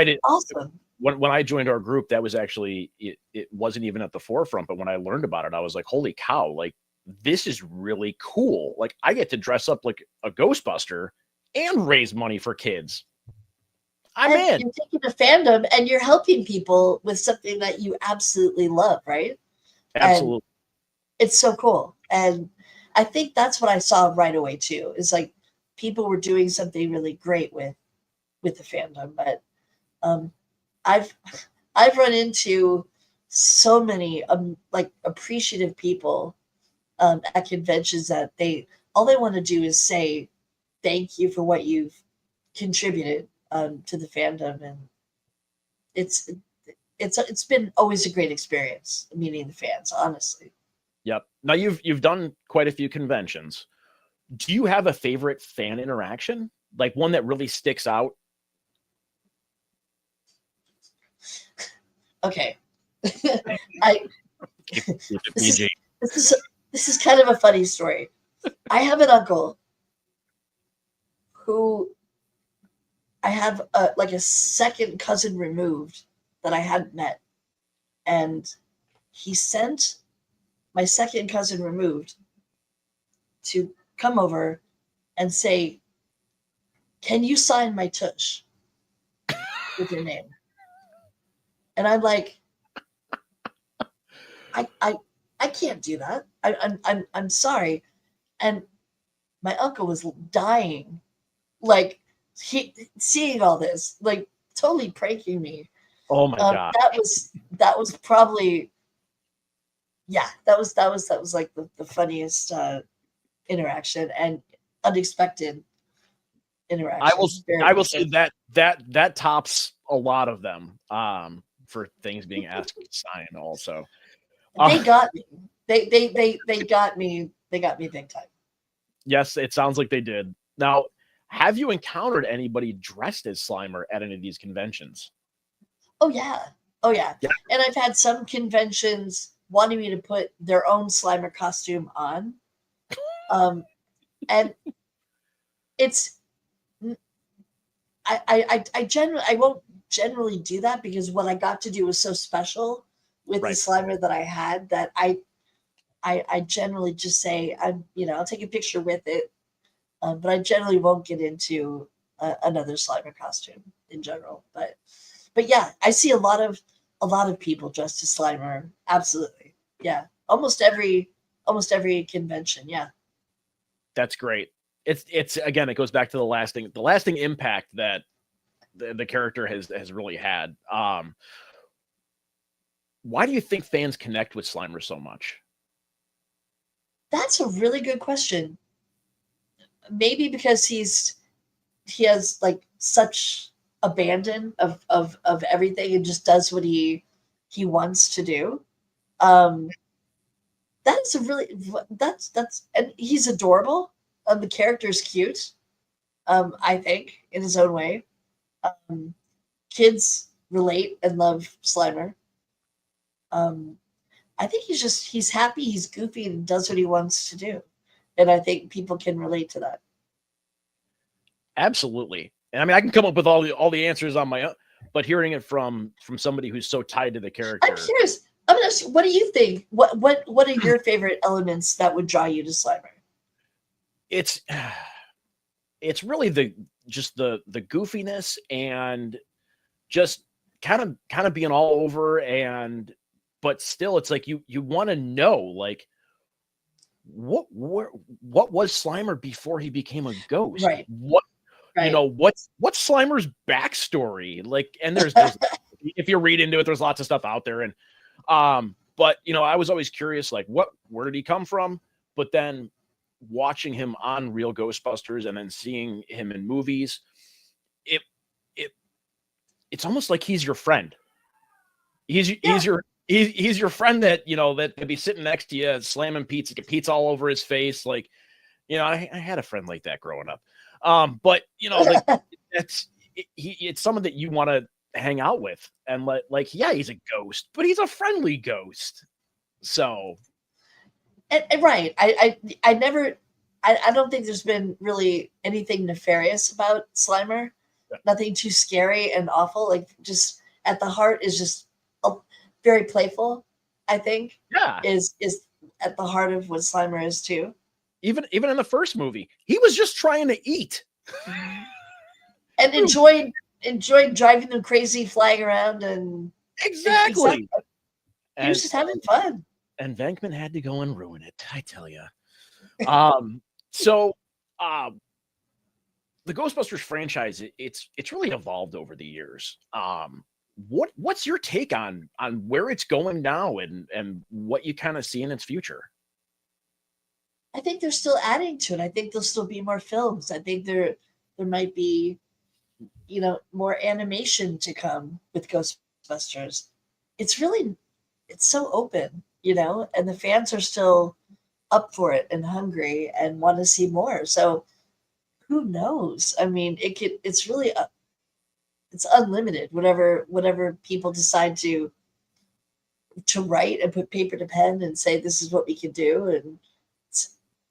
did awesome. When I joined our group, that was actually it wasn't even at the forefront, but when I learned about it, I was like, holy cow, like this is really cool. Like I get to dress up like a Ghostbuster and raise money for kids. I'm in. You're taking a fandom and you're helping people with something that you absolutely love, right? Absolutely. And it's so cool. And I think that's what I saw right away too. Is like people were doing something really great with the fandom. But I've run into so many like appreciative people at conventions that all they want to do is say thank you for what you've contributed to the fandom, and it's been always a great experience meeting the fans, honestly. Yep. Now you've done quite a few conventions. Do you have a favorite fan interaction? Like one that really sticks out? Okay. I Keep it this PG. this is kind of a funny story. I have an uncle who I have like a second cousin removed that I hadn't met, and he sent my second cousin removed to come over and say, "Can you sign my tush with your name?" And I'm like, I can't do that. I'm sorry. And my uncle was dying, like he seeing all this, like totally pranking me. Oh my god. That was probably, yeah, that was like the funniest interaction and unexpected interaction. I will say that tops a lot of them for things being asked to sign also. They got me. They got me. They got me big time. Yes, it sounds like they did. Now, have you encountered anybody dressed as Slimer at any of these conventions? Oh yeah. Oh yeah. Yeah. And I've had some conventions wanting me to put their own Slimer costume on. And it's I won't generally do that because what I got to do was so special with the Right. Slimer that I had that I generally just say I'll take a picture with it, but I generally won't get into another Slimer costume in general. But yeah, I see a lot of people dressed as Slimer. Absolutely, yeah. Almost every convention, yeah. That's great. It's again, it goes back to the lasting impact that the character has really had. Why do you think fans connect with Slimer so much? That's a really good question. Maybe because he has like such abandon of everything and just does what he wants to do. Um, that's a really that's and he's adorable. The character is cute. I think in his own way. Um, Kids relate and love Slimer. Um, I think he's happy, he's goofy, and does what he wants to do, and I think people can relate to that. Absolutely. And I mean, I can come up with all the answers on my own, but hearing it from somebody who's so tied to the character. I'm curious. I'm gonna ask you, what do you think? What are your favorite elements that would draw you to Slimer? It's really the goofiness and just kind of being all over, and but still it's like you want to know like what was Slimer before he became a ghost? Right. What you know, what's Slimer's backstory? Like, and there's if you read into it, there's lots of stuff out there. And but you know, I was always curious, like, where did he come from? But then watching him on Real Ghostbusters and then seeing him in movies, it it's almost like he's your friend. He's your friend that, you know, that could be sitting next to you slamming pizza, get pizza all over his face. Like, you know, I had a friend like that growing up. But you know, like it's someone that you want to hang out with, and like, yeah, he's a ghost, but he's a friendly ghost. So, and right, I don't think there's been really anything nefarious about Slimer. Yeah. Nothing too scary and awful. Like, just at the heart is just very playful. I think. Yeah. Is at the heart of what Slimer is too. Even in the first movie, he was just trying to eat. And enjoyed driving them crazy, flying around, and exactly. He was just having fun. And Venkman had to go and ruin it, I tell you. So the Ghostbusters franchise, it's really evolved over the years. What's your take on where it's going now and what you kind of see in its future? I think they're still adding to it. I think there'll still be more films. I think there might be, you know, more animation to come with Ghostbusters. It's so open, you know, and the fans are still up for it and hungry and want to see more. So who knows? I mean, it's really it's unlimited. Whatever people decide to write and put paper to pen and say this is what we can do, and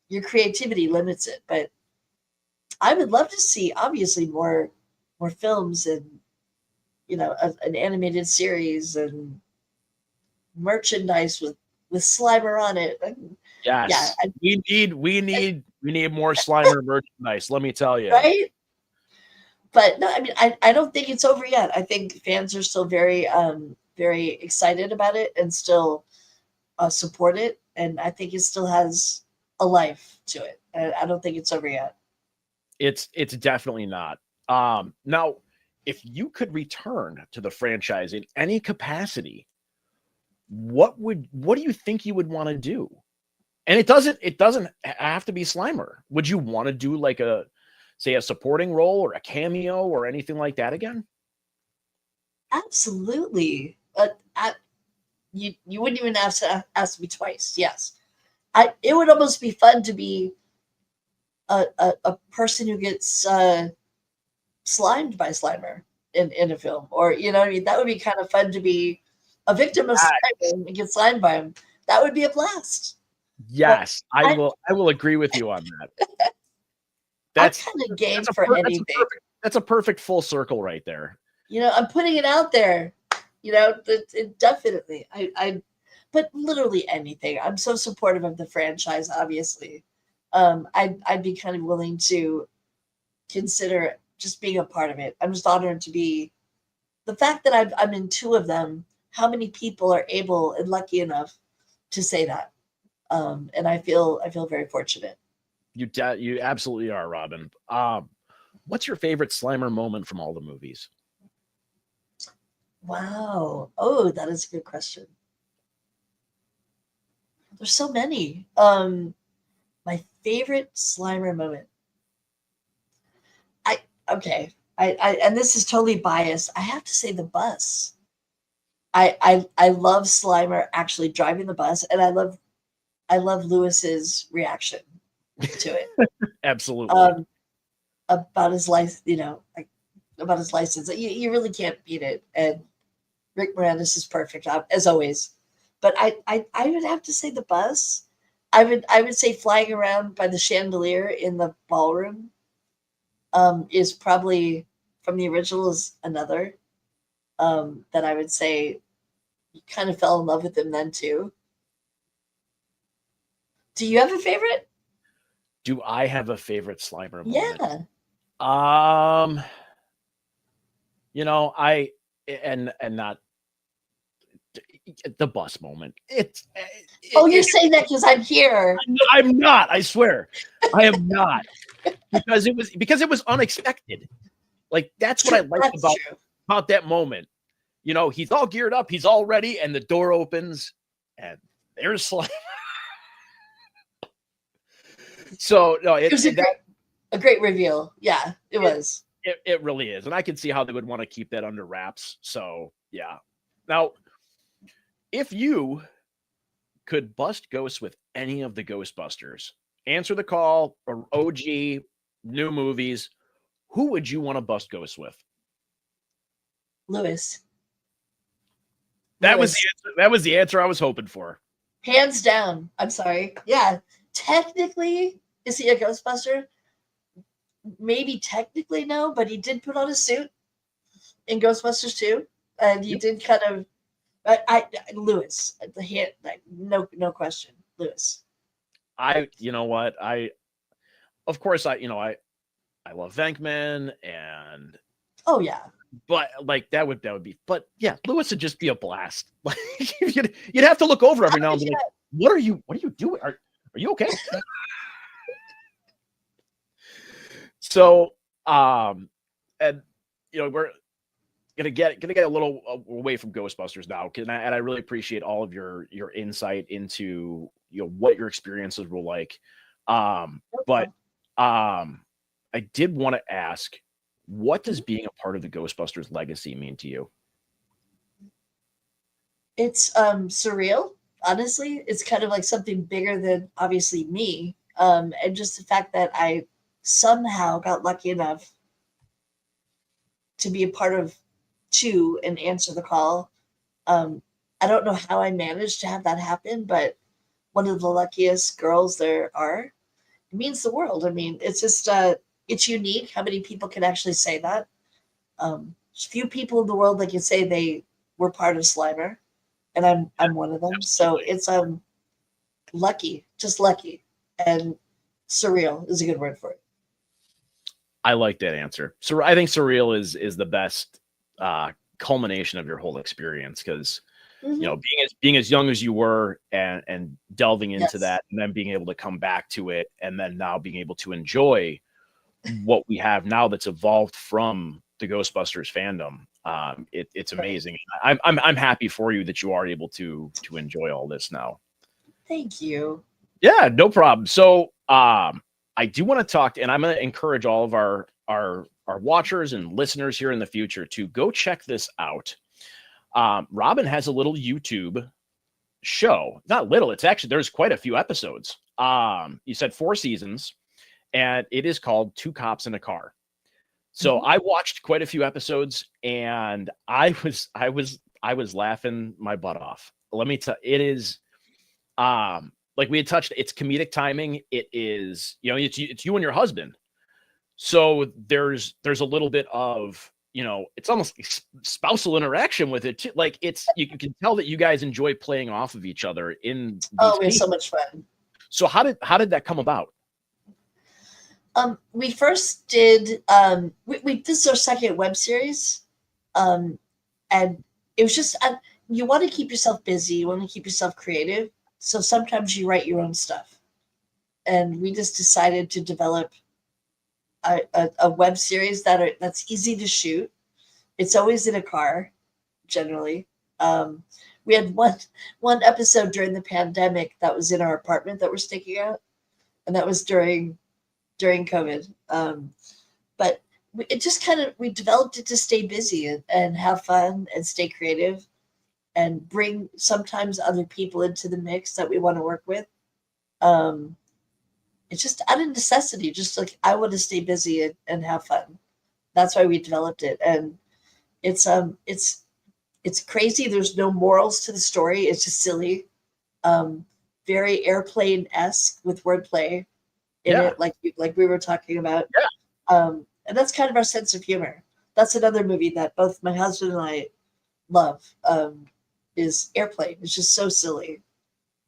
your creativity limits it. But I would love to see, obviously, more films and, you know, an animated series and merchandise with Slimer on it. Yes, yeah, we need more Slimer merchandise. Let me tell you, right? But no, I mean, I don't think it's over yet. I think fans are still very very excited about it and still support it, and I think it still has a life to it. I don't think it's over yet. It's definitely not. Now, if you could return to the franchise in any capacity, what do you think you would want to do? And it doesn't have to be Slimer. Would you want to do like a supporting role or a cameo or anything like that again? Absolutely. You wouldn't even have to ask me twice. Yes. It would almost be fun to be a person who gets slimed by Slimer in a film, or, you know what I mean? That would be kind of fun, to be a victim of Slimer and get slimed by him. That would be a blast. Yes, I will agree with you on that. That's kind of game for anything. That's a perfect full circle right there. You know, I'm putting it out there. You know, it definitely. But literally anything. I'm so supportive of the franchise, obviously. I'd be kind of willing to consider just being a part of it. I'm just honored to be. The fact that I'm in two of them, how many people are able and lucky enough to say that? And I feel very fortunate. You absolutely are, Robin. What's your favorite Slimer moment from all the movies? Wow. Oh, that is a good question. There's so many. My favorite Slimer moment. I and this is totally biased. I have to say the bus. I love Slimer actually driving the bus, and I love Lewis's reaction to it. Absolutely. About his life, you know, like about his license. You really can't beat it. And Rick Moranis is perfect, as always. But I would have to say the bus. I would say flying around by the chandelier in the ballroom is probably, from the original, is another that I would say you kind of fell in love with him then too. Do you have a favorite? Do I have a favorite Slimer moment? Yeah. You know, and not the bus moment. You're saying that because I'm here. I'm not. I swear, I am not. because it was unexpected. Like that's what I liked That's true. about that moment. You know, he's all geared up, he's all ready, and the door opens, and there's slime. So no, It was a great reveal. Yeah, it was. It really is, and I can see how they would want to keep that under wraps. So yeah. Now, if you could bust ghosts with any of the Ghostbusters, answer the call, or OG, new movies, who would you want to bust ghosts with? Lewis. That was the answer. That was the answer I was hoping for. Hands down. I'm sorry. Yeah. Technically, is he a Ghostbuster? Maybe technically no, but he did put on a suit in Ghostbusters 2. And he did kind of Lewis, the hit, like no question. Lewis. You know what? Of course I love Venkman and oh yeah. But like that would be, but yeah, Lewis would just be a blast. Like you'd have to look over every now and then. Like, what are you doing? Are you okay? So, and we're gonna get a little away from Ghostbusters now, and I really appreciate all of your insight into what your experiences were like. But I did want to ask, what does being a part of the Ghostbusters legacy mean to you? It's surreal, honestly. It's kind of like something bigger than obviously me. And just the fact that I somehow got lucky enough to be a part of 2 and answer the call. I don't know how I managed to have that happen, but one of the luckiest girls there are. It means the world. I mean, it's just it's unique how many people can actually say that. Few people in the world that can say they were part of Slimer, and I'm one of them. Absolutely. So it's lucky, just lucky, and surreal is a good word for it. I like that answer. So I think surreal is the best culmination of your whole experience, because being as young as you were and delving into that, and then being able to come back to it, and then now being able to enjoy what we have now that's evolved from the Ghostbusters fandom. It's amazing. I'm happy for you that you are able to enjoy all this now. Thank you. Yeah, no problem. So I do want to talk, and I'm going to encourage all of our watchers and listeners here in the future to go check this out. Robin has a little YouTube show. Not little, it's actually, there's quite a few episodes. You said 4 seasons, and it is called Two Cops in a Car. So I watched quite a few episodes, and I was laughing my butt off. Let me tell you, it is like we had touched, it's comedic timing. It is, it's you and your husband. So there's a little bit of, it's almost spousal interaction with it too. Like you can tell that you guys enjoy playing off of each other in these we had so much fun. So how did that come about? We first did this is our second web series. And it was just you want to keep yourself busy, you want to keep yourself creative. So sometimes you write your own stuff. And we just decided to develop a web series that's easy to shoot. It's always in a car, generally. We had one episode during the pandemic that was in our apartment that we're sticking out, and that was during COVID. But it just we developed it to stay busy and have fun and stay creative and bring sometimes other people into the mix that we want to work with. It's just out of necessity, just like I want to stay busy and have fun. That's why we developed it. And it's crazy. There's no morals to the story. It's just silly. Very airplane-esque with wordplay in it, like we were talking about. Yeah. And that's kind of our sense of humor. That's another movie that both my husband and I love, is Airplane. It's just so silly.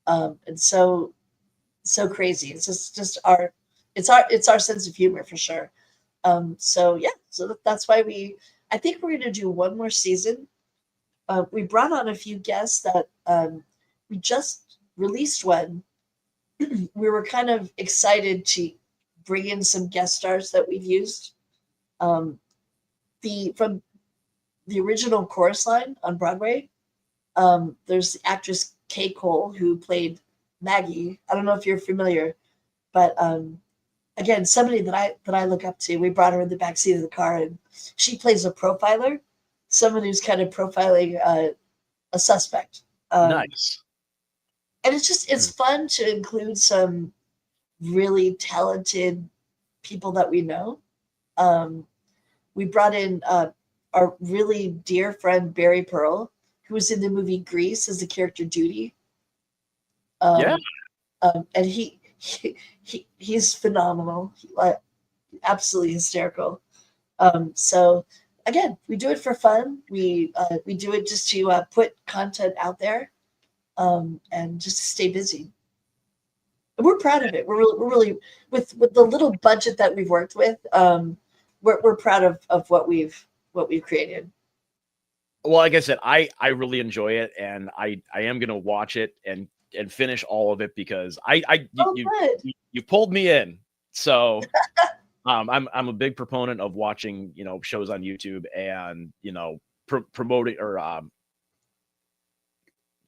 And so crazy. It's just our sense of humor for sure. So that's why I think we're going to do one more season. We brought on a few guests that we just released one. We were kind of excited to bring in some guest stars that we've used. From the original Chorus Line on Broadway, there's the actress Kay Cole who played Maggie. I don't know if you're familiar, but again, somebody that I look up to. We brought her in the backseat of the car, and she plays a profiler, someone who's kind of profiling a suspect. Nice. And it's fun to include some really talented people that we know. We brought in our really dear friend Barry Pearl, who was in the movie Grease as the character Judy. Yeah. And he's phenomenal, absolutely hysterical. So again, we do it for fun. We do it just to put content out there, and just to stay busy. And we're proud of it. We're really with the little budget that we've worked with. We're proud of what we've created. Well, like I said, I really enjoy it, and I am gonna watch it and finish all of it because you pulled me in. So I'm a big proponent of watching, shows on YouTube and, promoting or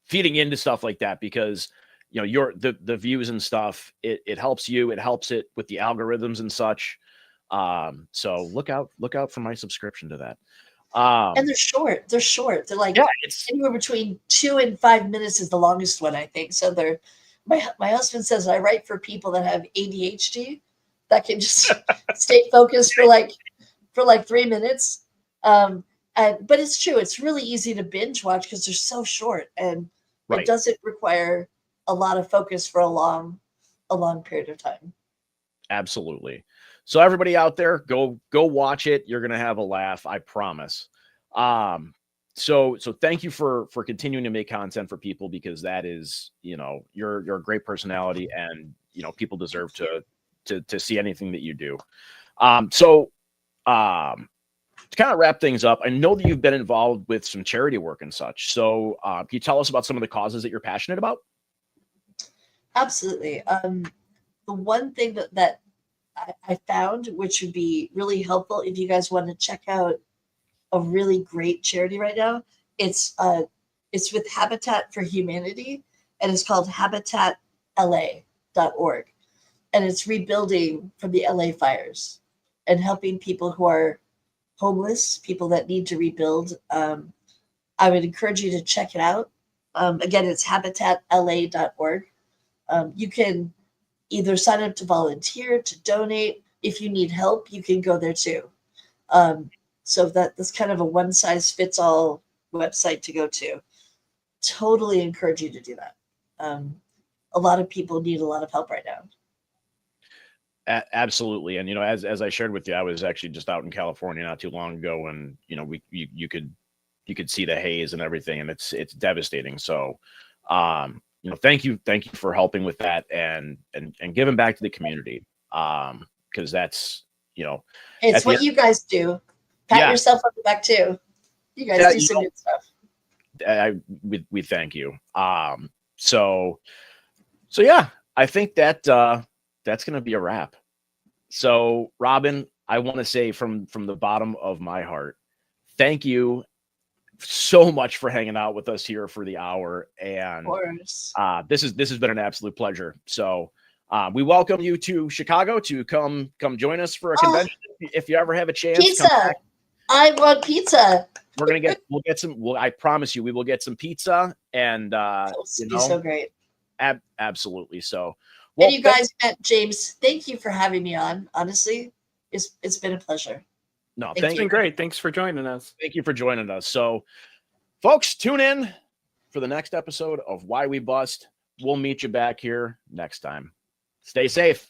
feeding into stuff like that because, the views and stuff, it helps you, it helps it with the algorithms and such. So look out for my subscription to that. And they're short. They're like it's anywhere between 2 and 5 minutes is the longest one, I think. So my husband says I write for people that have ADHD that can just stay focused for like 3 minutes. But it's true. It's really easy to binge watch because they're so short, and it doesn't require a lot of focus for a long period of time. Absolutely. So everybody out there, go watch it. You're gonna have a laugh, I promise. So thank you for continuing to make content for people because that is, you're a great personality, and people deserve to see anything that you do. To kind of wrap things up, I know that you've been involved with some charity work and such. So can you tell us about some of the causes that you're passionate about? Absolutely. The one thing that I found, which would be really helpful if you guys want to check out a really great charity right now, it's with Habitat for Humanity, and it's called habitatla.org, and it's rebuilding from the LA fires and helping people who are homeless, people that need to rebuild. I would encourage you to check it out. Again, it's habitatla.org. You can either sign up to volunteer, to donate. If you need help, you can go there too. So that's kind of a one-size-fits-all website to go to. Totally encourage you to do that. A lot of people need a lot of help right now. Absolutely. And, as I shared with you, I was actually just out in California not too long ago, and, you could see the haze and everything, and it's devastating. So, thank you for helping with that and giving back to the community. Because that's, it's what you guys do. Pat yourself on the back too. You guys do some good stuff. We thank you. So yeah, I think that that's going to be a wrap. So Robin, I want to say from the bottom of my heart, thank you so much for hanging out with us here for the hour. And of course. This has been an absolute pleasure. So we welcome you to Chicago to come join us for a convention. If you ever have a chance, pizza. Come back. I want pizza. We'll get some. I promise you, we will get some pizza, and it'll be so great. Absolutely. So, and you guys met James. Thank you for having me on. Honestly, it's been a pleasure. No, it's been great. Thanks for joining us. Thank you for joining us. So, folks, tune in for the next episode of Why We Bust. We'll meet you back here next time. Stay safe.